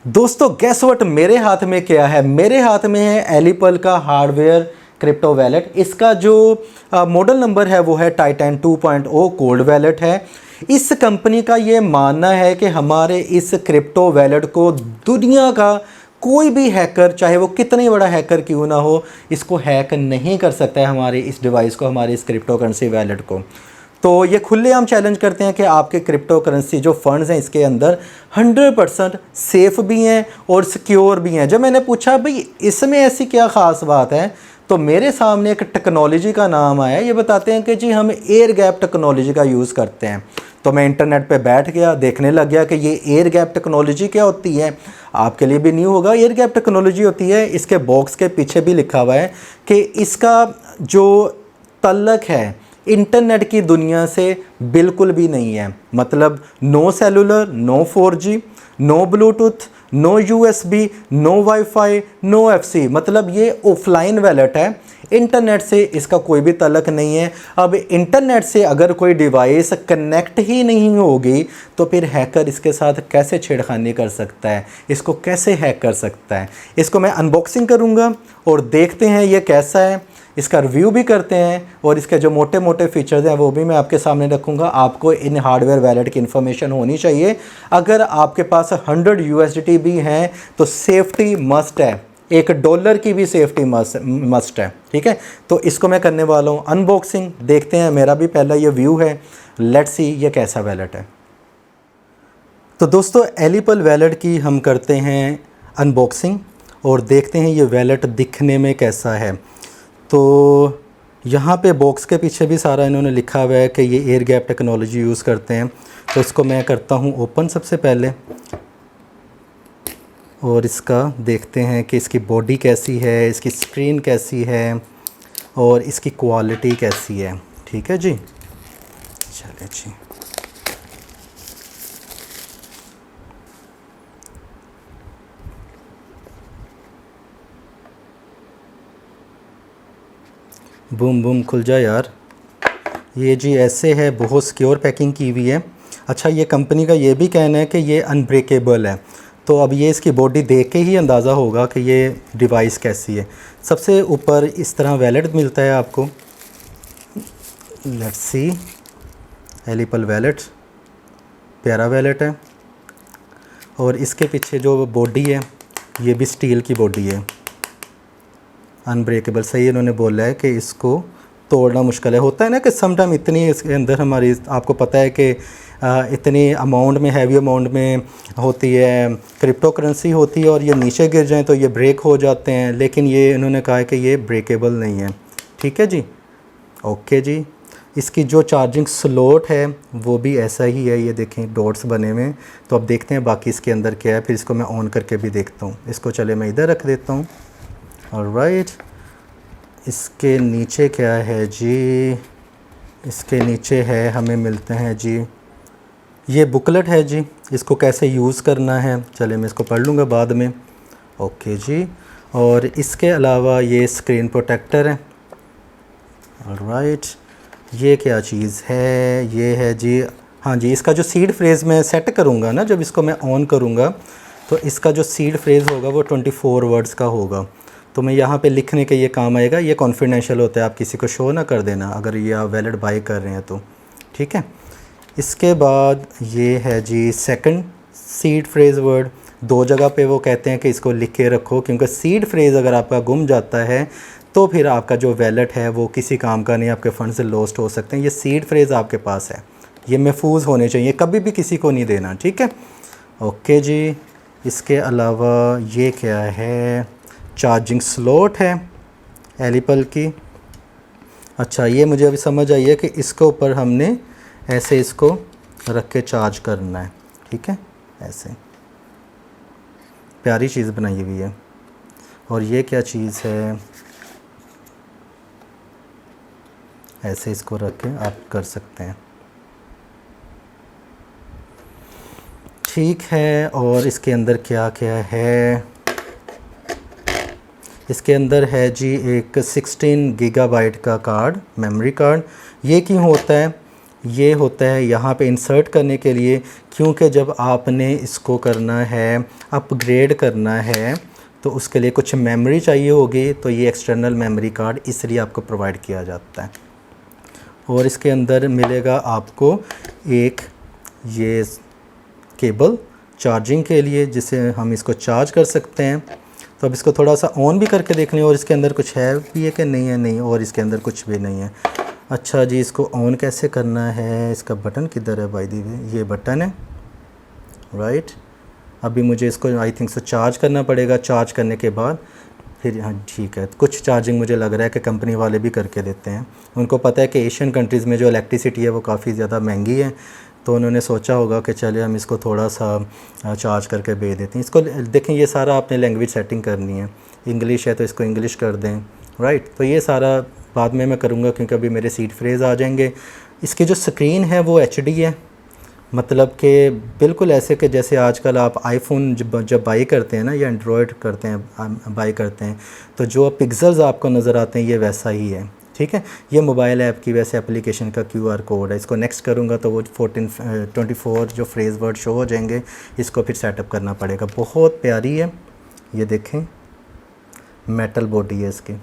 दोस्तों gas what मेरे हाथ में क्या है। मेरे हाथ में है एलिपल का हार्डवेयर क्रिप्टो वैलेट। इसका जो मॉडल नंबर है वो है टाइटन 2.0 कोल्ड वैलेट है। इस कंपनी का ये मानना है कि हमारे इस क्रिप्टो वैलेट को दुनिया का कोई भी हैकर, चाहे वो कितने बड़ा हैकर क्यों ना हो, इसको हैक नहीं कर सकता है हमारे इस डिवाइस को, हमारे इस क्रिप्टो करेंसी वैलेट को। तो ये खुलेआम चैलेंज करते हैं कि आपके क्रिप्टो करेंसी जो फंड्स हैं इसके अंदर 100% सेफ़ भी हैं और सिक्योर भी हैं। जब मैंने पूछा भाई इसमें ऐसी क्या ख़ास बात है, तो मेरे सामने एक टेक्नोलॉजी का नाम आया। ये बताते हैं कि जी हम एयर गैप टेक्नोलॉजी का यूज़ करते हैं। तो मैं इंटरनेट पे बैठ गया, देखने लग गया कि ये एयर गैप टेक्नोलॉजी क्या होती है। आपके लिए भी न्यू होगा। एयर गैप टेक्नोलॉजी होती है, इसके बॉक्स के पीछे भी लिखा हुआ है कि इसका जो तल्लक है इंटरनेट की दुनिया से बिल्कुल भी नहीं है। मतलब no cellular, no 4G, no Bluetooth, no USB, no wifi, no FC। मतलब ये ऑफलाइन वैलेट है, इंटरनेट से इसका कोई भी तल्लक नहीं है। अब इंटरनेट से अगर कोई डिवाइस कनेक्ट ही नहीं होगी तो फिर हैकर इसके साथ कैसे छेड़खानी कर सकता है, इसको कैसे हैक कर सकता है। इसको मैं अनबॉक्सिंग करूँगा और देखते हैं ये कैसा है, इसका रिव्यू भी करते हैं और इसके जो मोटे मोटे फीचर्स हैं वो भी मैं आपके सामने रखूँगा। आपको इन हार्डवेयर वैलेट की इन्फॉर्मेशन होनी चाहिए। अगर आपके पास 100 USDT भी हैं तो सेफ्टी मस्ट है, $1 की भी सेफ्टी मस्ट है। ठीक है, तो इसको मैं करने वाला हूँ अनबॉक्सिंग। देखते हैं, मेरा भी पहला ये व्यू है। लेट्स सी ये कैसा वैलेट है। तो दोस्तों एलिपल वैलेट की हम करते हैं अनबॉक्सिंग और देखते हैं ये वैलेट दिखने में कैसा है। तो यहाँ पे बॉक्स के पीछे भी सारा इन्होंने लिखा हुआ है कि ये एयर गैप टेक्नोलॉजी यूज़ करते हैं। तो इसको मैं करता हूँ ओपन सबसे पहले और इसका देखते हैं कि इसकी बॉडी कैसी है, इसकी स्क्रीन कैसी है और इसकी क्वालिटी कैसी है। ठीक है जी, चलिए जी। बूम बूम खुल जा यार। ये जी ऐसे है, बहुत सिक्योर पैकिंग की हुई है। अच्छा, ये कंपनी का ये भी कहना है कि ये अनब्रेकेबल है। तो अब ये इसकी बॉडी देख के ही अंदाज़ा होगा कि ये डिवाइस कैसी है। सबसे ऊपर इस तरह वैलेट मिलता है आपको। लेट्स सी, एलिपल वैलेट, प्यारा वैलेट है। और इसके पीछे जो बॉडी है ये भी स्टील की बॉडी है, अनब्रेकेबल। सही इन्होंने बोला है कि इसको तोड़ना मुश्किल है। होता है ना कि समटाइम इतनी इसके अंदर हमारी, आपको पता है कि इतनी अमाउंट में, हैवी अमाउंट में होती है, क्रिप्टो करेंसी होती है और ये नीचे गिर जाएं तो ये ब्रेक हो जाते हैं। लेकिन ये इन्होंने कहा है कि ये ब्रेकेबल नहीं है। ठीक है जी, ओके जी। इसकी जो चार्जिंग स्लॉट है वो भी ऐसा ही है, ये देखें डॉट्स बने हुए। तो अब देखते हैं बाकी इसके अंदर क्या है, फिर इसको मैं ऑन करके भी देखता हूँ। इसको चले मैं इधर रख देता हूँ। ऑलराइट, इसके नीचे क्या है जी, इसके नीचे है, हमें मिलते हैं जी ये बुकलेट है जी, इसको कैसे यूज़ करना है। चले मैं इसको पढ़ लूँगा बाद में। ओके जी। और इसके अलावा ये स्क्रीन प्रोटेक्टर है। ऑलराइट, ये क्या चीज़ है, ये है जी, हाँ जी, इसका जो सीड फ्रेज़ मैं सेट करूँगा ना, जब इसको मैं ऑन करूँगा तो इसका जो सीड फ्रेज़ होगा वो 24 वर्ड्स का होगा। तो मैं यहाँ पे लिखने के ये काम आएगा। ये कॉन्फिडेंशियल होता है, आप किसी को शो ना कर देना अगर ये आप वैलेट बाय कर रहे हैं तो। ठीक है, इसके बाद ये है जी सेकंड सीड फ्रेज़ वर्ड। 2 जगह पे वो कहते हैं कि इसको लिख के रखो, क्योंकि सीड फ्रेज़ अगर आपका गुम जाता है तो फिर आपका जो वैलेट है वो किसी काम का नहीं, आपके फ़ंड से लॉस्ट हो सकते हैं। ये सीड फ्रेज़ आपके पास है, ये महफूज होने चाहिए, कभी भी किसी को नहीं देना। ठीक है, ओके जी। इसके अलावा ये क्या है, चार्जिंग स्लॉट है एलिपल की। अच्छा, ये मुझे अभी समझ आई है कि इसके ऊपर हमने ऐसे इसको रख के चार्ज करना है। ठीक है, ऐसे प्यारी चीज़ बनाई हुई है। और ये क्या चीज़ है, ऐसे इसको रख के आप कर सकते हैं। ठीक है, और इसके अंदर क्या क्या है, इसके अंदर है जी एक 16 गीगाबाइट का कार्ड, मेमोरी कार्ड। ये क्यों होता है, ये होता है यहाँ पे इंसर्ट करने के लिए, क्योंकि जब आपने इसको करना है, अपग्रेड करना है, तो उसके लिए कुछ मेमोरी चाहिए होगी, तो ये एक्सटर्नल मेमोरी कार्ड इसलिए आपको प्रोवाइड किया जाता है। और इसके अंदर मिलेगा आपको एक ये केबल चार्जिंग के लिए, जिसे हम इसको चार्ज कर सकते हैं। तो अब इसको थोड़ा सा ऑन भी करके देख लें, और इसके अंदर कुछ है भी है कि नहीं है, नहीं, और इसके अंदर कुछ भी नहीं है। अच्छा जी, इसको ऑन कैसे करना है, इसका बटन किधर है भाई दी, ये बटन है, राइट। अभी मुझे इसको आई थिंक से चार्ज करना पड़ेगा, चार्ज करने के बाद फिर, हाँ ठीक है, कुछ चार्जिंग मुझे लग रहा है कि कंपनी वाले भी करके देते हैं। उनको पता है कि एशियन कंट्रीज़ में जो इलेक्ट्रिसिटी है वो काफ़ी ज़्यादा महंगी है, तो उन्होंने सोचा होगा कि चलिए हम इसको थोड़ा सा चार्ज करके भेज देते हैं। इसको देखें, ये सारा आपने लैंग्वेज सेटिंग करनी है, इंग्लिश है तो इसको इंग्लिश कर दें, राइट। तो ये सारा बाद में मैं करूँगा, क्योंकि अभी मेरे सीड फ्रेज़ आ जाएंगे। इसकी जो स्क्रीन है वो HD है, मतलब कि बिल्कुल ऐसे कि जैसे आजकल आप आईफोन जब बाई करते हैं ना, या एंड्रॉयड करते हैं बाई करते हैं, तो जो पिक्सल्स आपको नज़र आते हैं ये वैसा ही है, ठीक है। ये मोबाइल ऐप की वैसे एप्लीकेशन का QR कोड है। इसको नेक्स्ट करूँगा तो वो 24 जो फ्रेज़ वर्ड शो हो जाएंगे, इसको फिर सेटअप करना पड़ेगा। बहुत प्यारी है, ये देखें, मेटल बॉडी है इसकी,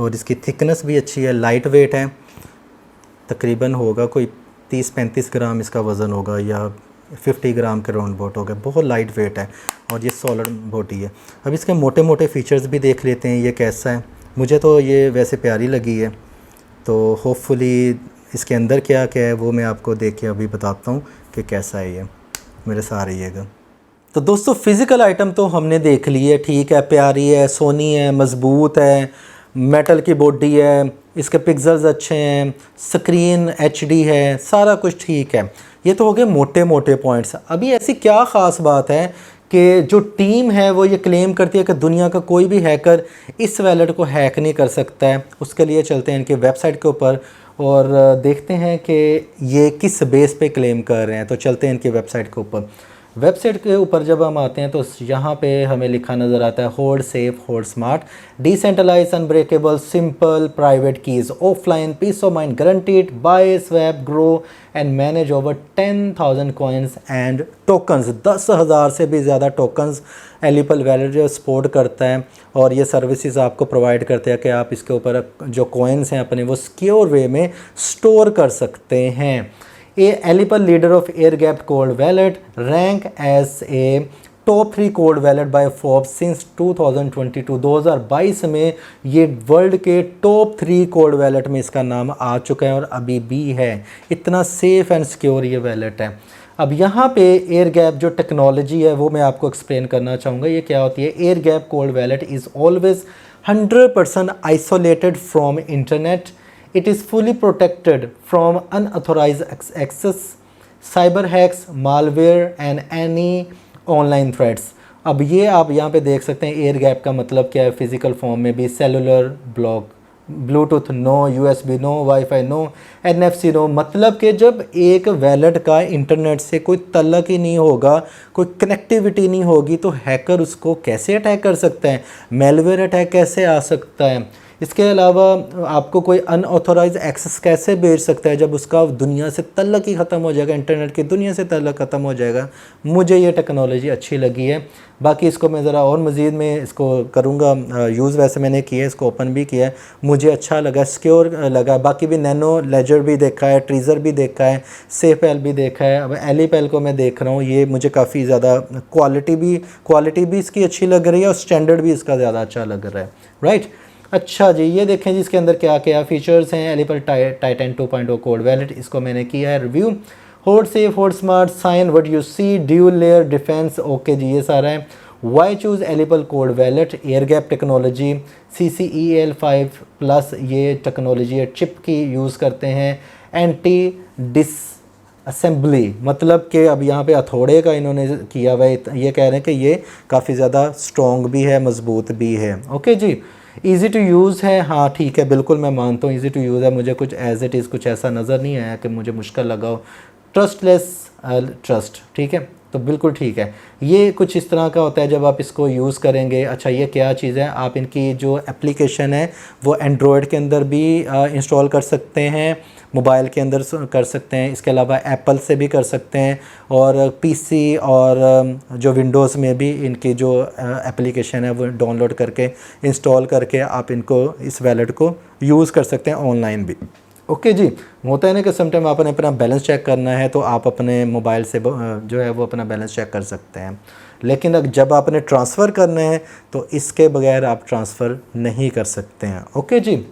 और इसकी थिकनेस भी अच्छी है, लाइट वेट है, तकरीबन होगा कोई 30-35 ग्राम इसका वज़न होगा, या 50 ग्राम के राउंड बोट होगा। बहुत लाइट वेट है, और ये सॉलिड बॉडी है। अब इसके मोटे मोटे फीचर्स भी देख लेते हैं, ये कैसा है। मुझे तो ये वैसे प्यारी लगी है, तो होपफुली इसके अंदर क्या क्या है वो मैं आपको देख के अभी बताता हूँ कि कैसा है ये, मेरे साथ रहिएगा। तो दोस्तों, फ़िज़िकल आइटम तो हमने देख ली है, ठीक है, प्यारी है, सोनी है, मज़बूत है, मेटल की बॉडी है, इसके पिक्सल्स अच्छे हैं, स्क्रीन HD है, सारा कुछ ठीक है। ये तो हो गए मोटे मोटे पॉइंट्स। अभी ऐसी क्या ख़ास बात है कि जो टीम है वो ये क्लेम करती है कि दुनिया का कोई भी हैकर इस वैलेट को हैक नहीं कर सकता है। उसके लिए चलते हैं इनके वेबसाइट के ऊपर और देखते हैं कि ये किस बेस पे क्लेम कर रहे हैं। तो चलते हैं इनकी वेबसाइट के ऊपर। वेबसाइट के ऊपर जब हम आते हैं तो यहाँ पे हमें लिखा नज़र आता है hold safe, hold smart, decentralize, unbreakable, simple, private keys, offline, peace of mind guaranteed, buy, swap, grow and manage over 10,000 coins and tokens. 10,000 से भी ज़्यादा टोकन्स एलिपल वैलेट जो सपोर्ट करता है, और ये सर्विसेज आपको प्रोवाइड करते हैं कि आप इसके ऊपर जो कॉइन्स हैं अपने वो सिक्योर वे में स्टोर कर सकते हैं। Alipal leader of air gapped cold wallet rank as a top 3 cold wallet by Forbes since 2022। 2022 में ये वर्ल्ड के टॉप 3 कोल्ड वैलेट में इसका नाम आ चुका है और अभी भी है। इतना सेफ एंड सिक्योर ये वैलेट है। अब यहाँ पे एयर गैप जो टेक्नोलॉजी है वो मैं आपको एक्सप्लेन करना चाहूँगा। ये क्या होती है? Air gap cold wallet is always 100% isolated from internet. It is fully protected from unauthorized access, cyber hacks, malware and any online threats। अब ये आप यहाँ पे देख सकते हैं एयर गैप का मतलब क्या है फिज़िकल फॉर्म में भी। Cellular block, Bluetooth no, USB no, wifi no, NFC no. मतलब कि जब एक वैलेट का इंटरनेट से कोई तल्लक ही नहीं होगा, कोई कनेक्टिविटी नहीं होगी, तो हैकर उसको कैसे अटैक कर सकता है? मेलवेयर अटैक कैसे आ सकता है? इसके अलावा आपको कोई अनऑथोराइज एक्सेस कैसे भेज सकता है जब उसका दुनिया से तल्लक ही ख़त्म हो जाएगा, इंटरनेट की दुनिया से तल्लक ख़त्म हो जाएगा। मुझे ये टेक्नोलॉजी अच्छी लगी है। बाकी इसको मैं ज़रा और मज़ीद में इसको करूँगा यूज़। वैसे मैंने किया है, इसको ओपन भी किया है, मुझे अच्छा लगा, सिक्योर लगा। बाकी भी नैनो लेजर भी देखा है, ट्रीज़र भी देखा है, सेफएल भी देखा है। अब एलिपल को मैं देख रहा हूँ, ये मुझे काफ़ी ज़्यादा क्वालिटी भी इसकी अच्छी लग रही है और स्टैंडर्ड भी इसका ज़्यादा अच्छा लग रहा है, राइट। अच्छा जी, ये देखें जी इसके अंदर क्या क्या फ़ीचर्स हैं। एलिपल टाइटन 2.0 कोड वैलेट, इसको मैंने किया है review. Hold safe, hold smart, sign what you see, dual layer defence, okay जी ये सारा है। Why choose Ellipal cold wallet? Air gap technology, CCEL5+ ये टेक्नोलॉजी है, चिप की यूज़ करते हैं। एंटी डिस असेंबली, मतलब कि अब यहाँ पे हथौड़े का इन्होंने किया हुआ है। ये कह रहे हैं कि ये काफ़ी ज़्यादा स्ट्रॉन्ग भी है, मज़बूत भी है। ओके जी, ईज़ी टू यूज़ है, हाँ ठीक है, बिल्कुल मैं मानता हूँ ईज़ी टू यूज़ है। मुझे कुछ एज इट इज़ कुछ ऐसा नज़र नहीं आया कि मुझे मुश्किल लगा हो। ट्रस्टलेस ट्रस्ट, ठीक है, तो बिल्कुल ठीक है। ये कुछ इस तरह का होता है जब आप इसको यूज़ करेंगे। अच्छा, ये क्या चीज़ है, आप इनकी जो एप्लीकेशन है वो एंड्रॉयड के अंदर भी इंस्टॉल कर सकते हैं, मोबाइल के अंदर कर सकते हैं, इसके अलावा एप्पल से भी कर सकते हैं, और पीसी और जो विंडोज़ में भी इनकी जो एप्लीकेशन है वो डाउनलोड करके इंस्टॉल करके आप इनको इस वैलेट को यूज़ कर सकते हैं ऑनलाइन भी। ओके जी। होता है ना कि समटाइम आपने अपना बैलेंस चेक करना है तो आप अपने मोबाइल से जो है वो अपना बैलेंस चेक कर सकते हैं, लेकिन जब आपने ट्रांसफ़र करना है तो इसके बगैर आप ट्रांसफ़र नहीं कर सकते हैं। ओके जी।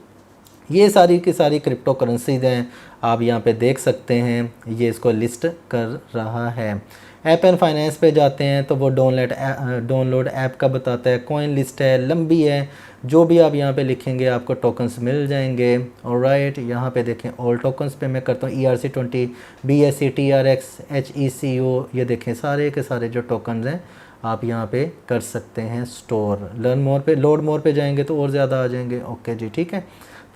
ये सारी की सारी क्रिप्टो करेंसीज हैं, आप यहाँ पे देख सकते हैं, ये इसको लिस्ट कर रहा है। ऐप एंड फाइनेंस पे जाते हैं तो वो डाउनलोड ऐप का बताता है। कॉइन लिस्ट है, लंबी है, जो भी आप यहाँ पे लिखेंगे आपको टोकन्स मिल जाएंगे। ऑलराइट, यहाँ पे देखें ऑल टोकन्स पे मैं करता हूँ ERC20, BSC, TRX, HECO, ये देखें सारे के सारे जो टोकन्स हैं आप यहाँ पे कर सकते हैं स्टोर। लर्न मोर पे, लोड मोर पे जाएंगे तो और ज़्यादा आ जाएंगे। ओके जी, ठीक है।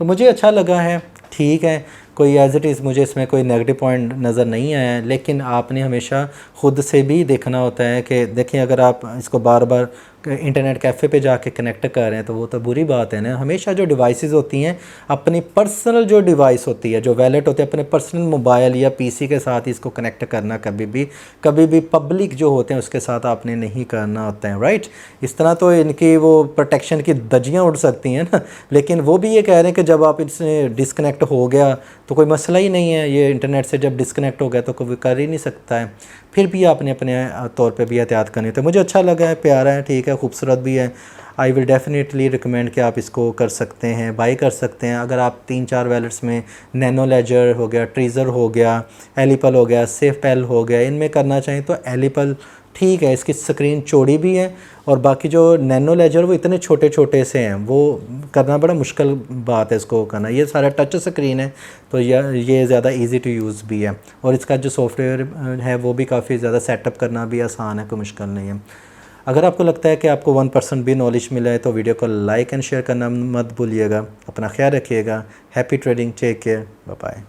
तो मुझे अच्छा लगा है, ठीक है, कोई एज इट इज़ मुझे इसमें कोई नेगेटिव पॉइंट नज़र नहीं आया, लेकिन आपने हमेशा ख़ुद से भी देखना होता है कि देखें अगर आप इसको बार बार इंटरनेट कैफ़े पे जाके कनेक्ट कर रहे हैं तो वो तो बुरी बात है ना। हमेशा जो डिवाइसेस होती हैं, अपनी पर्सनल जो डिवाइस होती है, जो वैलेट होती है, अपने पर्सनल मोबाइल या पीसी के साथ इसको कनेक्ट करना कभी भी पब्लिक जो होते हैं उसके साथ आपने नहीं करना होता है, राइट। इस तरह तो इनकी वो प्रोटेक्शन की धज्जियाँ उड़ सकती हैं ना, लेकिन वो भी ये कह रहे हैं कि जब आप इससे डिस्कनेक्ट हो गया तो कोई मसला ही नहीं है, ये इंटरनेट से जब डिस्कनेक्ट हो गया तो कोई कर ही नहीं सकता है। फिर भी आपने अपने तौर पे भी एहतियात करनी। तो मुझे अच्छा लगा है, प्यारा है, ठीक है, खूबसूरत भी है। आई विल डेफिनेटली रिकमेंड कि आप इसको कर सकते हैं, बाई कर सकते हैं। अगर आप 3-4 वैलेट्स में नैनो लेजर हो गया, ट्रेजर हो गया, एलिपल हो गया, सेफपेल हो गया, इनमें करना चाहें तो एलिपल ठीक है, इसकी स्क्रीन चौड़ी भी है, और बाकी जो नैनो लेजर वो इतने छोटे छोटे से हैं, वो करना बड़ा मुश्किल बात है इसको करना। ये सारा टच स्क्रीन है तो ये ज़्यादा इजी टू यूज़ भी है, और इसका जो सॉफ्टवेयर है वो भी काफ़ी ज़्यादा सेटअप करना भी आसान है, कोई मुश्किल नहीं है। अगर आपको लगता है कि आपको 1% भी नॉलेज मिला है तो वीडियो को लाइक एंड शेयर करना मत भूलिएगा। अपना ख्याल रखिएगा। Happy trading, take care, bye bye.